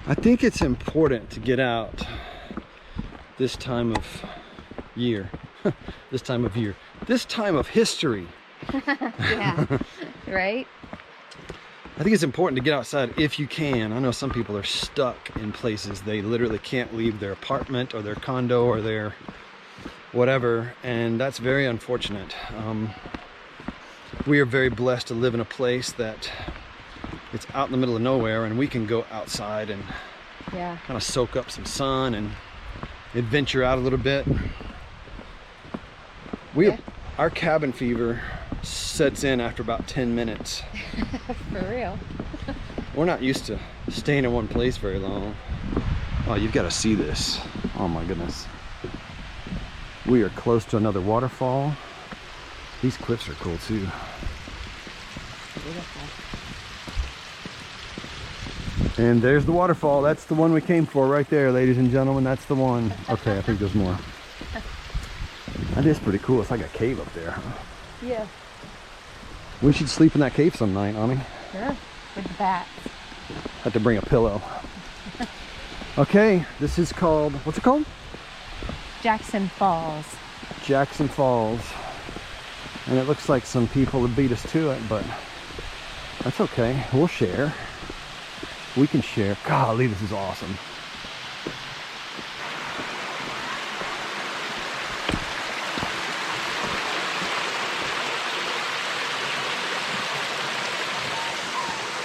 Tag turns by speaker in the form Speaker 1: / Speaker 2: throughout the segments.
Speaker 1: I think it's important to get out this time of year. This time of year. This time of history.
Speaker 2: Yeah, right?
Speaker 1: I think it's important to get outside if you can. I know some people are stuck in places. They literally can't leave their apartment or their condo or their whatever, and that's very unfortunate. We are very blessed to live in a place that it's out in the middle of nowhere, and we can go outside and kind of soak up some sun and adventure out a little bit. Our cabin fever sets in after about 10 minutes.
Speaker 2: For real.
Speaker 1: We're not used to staying in one place very long. Oh, you've got to see this. Oh my goodness. We are close to another waterfall. These cliffs are cool too.
Speaker 2: Beautiful.
Speaker 1: And there's the waterfall. That's the one we came for right there, ladies and gentlemen. That's the one. Okay, I think there's more. That is pretty cool. It's like a cave up there, huh?
Speaker 2: Yeah.
Speaker 1: We should sleep in that cave some night, Ani.
Speaker 2: Sure. With the bats.
Speaker 1: Have to bring a pillow. Okay, this is called, what's it called?
Speaker 2: Jackson Falls.
Speaker 1: Jackson Falls. And it looks like some people have beat us to it, but that's okay. We'll share. We can share. Golly, this is awesome.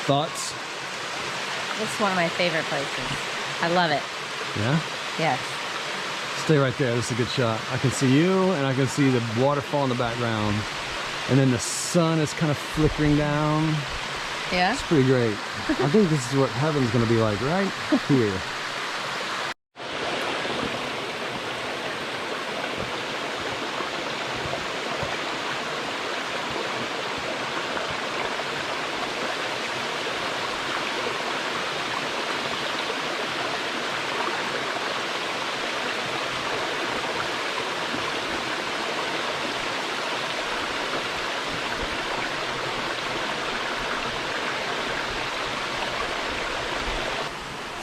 Speaker 1: Thoughts?
Speaker 2: This is one of my favorite places. I love it.
Speaker 1: Yeah?
Speaker 2: Yes.
Speaker 1: Stay right there. This is a good shot. I can see you, and I can see the waterfall in the background. And then the sun is kind of flickering down.
Speaker 2: Yeah?
Speaker 1: It's pretty great. I think this is what heaven's going to be like right here.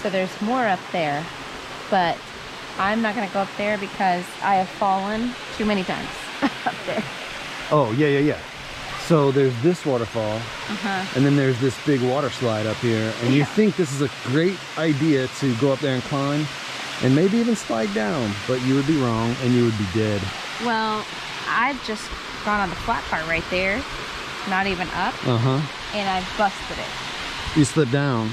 Speaker 2: So there's more up there, but I'm not going to go up there because I have fallen too many times up there.
Speaker 1: Oh, yeah. So there's this waterfall, and then there's this big water slide up here, and you think this is a great idea to go up there and climb, and maybe even slide down, but you would be wrong, and you would be dead.
Speaker 2: Well, I've just gone on the flat part right there, not even up, and I've busted it.
Speaker 1: You slip down,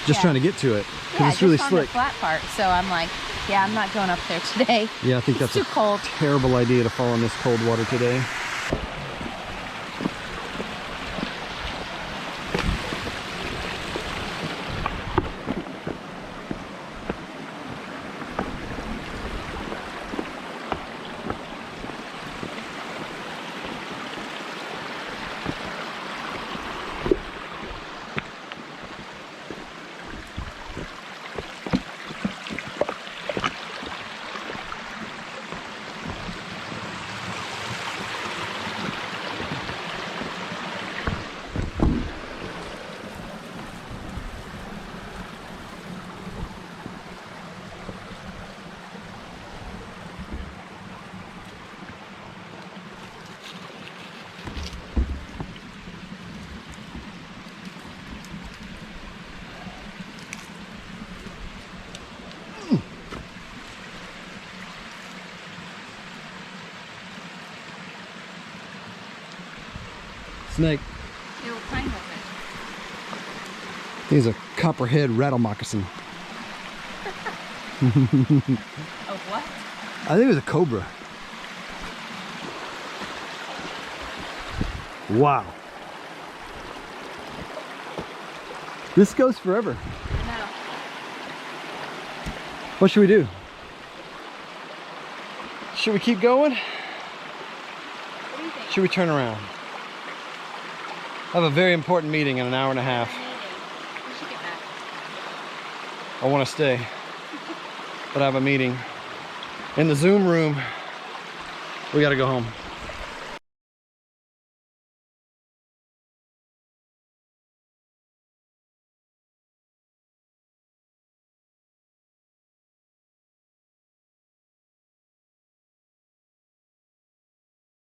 Speaker 1: just trying to get to it, because it's really
Speaker 2: just
Speaker 1: slick.
Speaker 2: on the flat part, so I'm like, yeah, I'm not going up there today.
Speaker 1: Yeah, I think that's
Speaker 2: too cold.
Speaker 1: Terrible idea to fall in this cold water today. Snake.
Speaker 2: Yeah, what kind was it?
Speaker 1: He's a copperhead rattle moccasin.
Speaker 2: A what?
Speaker 1: I think it was a cobra. Wow. This goes forever.
Speaker 2: No.
Speaker 1: What should we do? Should we keep going?
Speaker 2: What do you think?
Speaker 1: Should we turn around? I have a very important meeting in an hour and a half.
Speaker 2: We should get back.
Speaker 1: I want to stay, but I have a meeting in the Zoom room. We got to go home.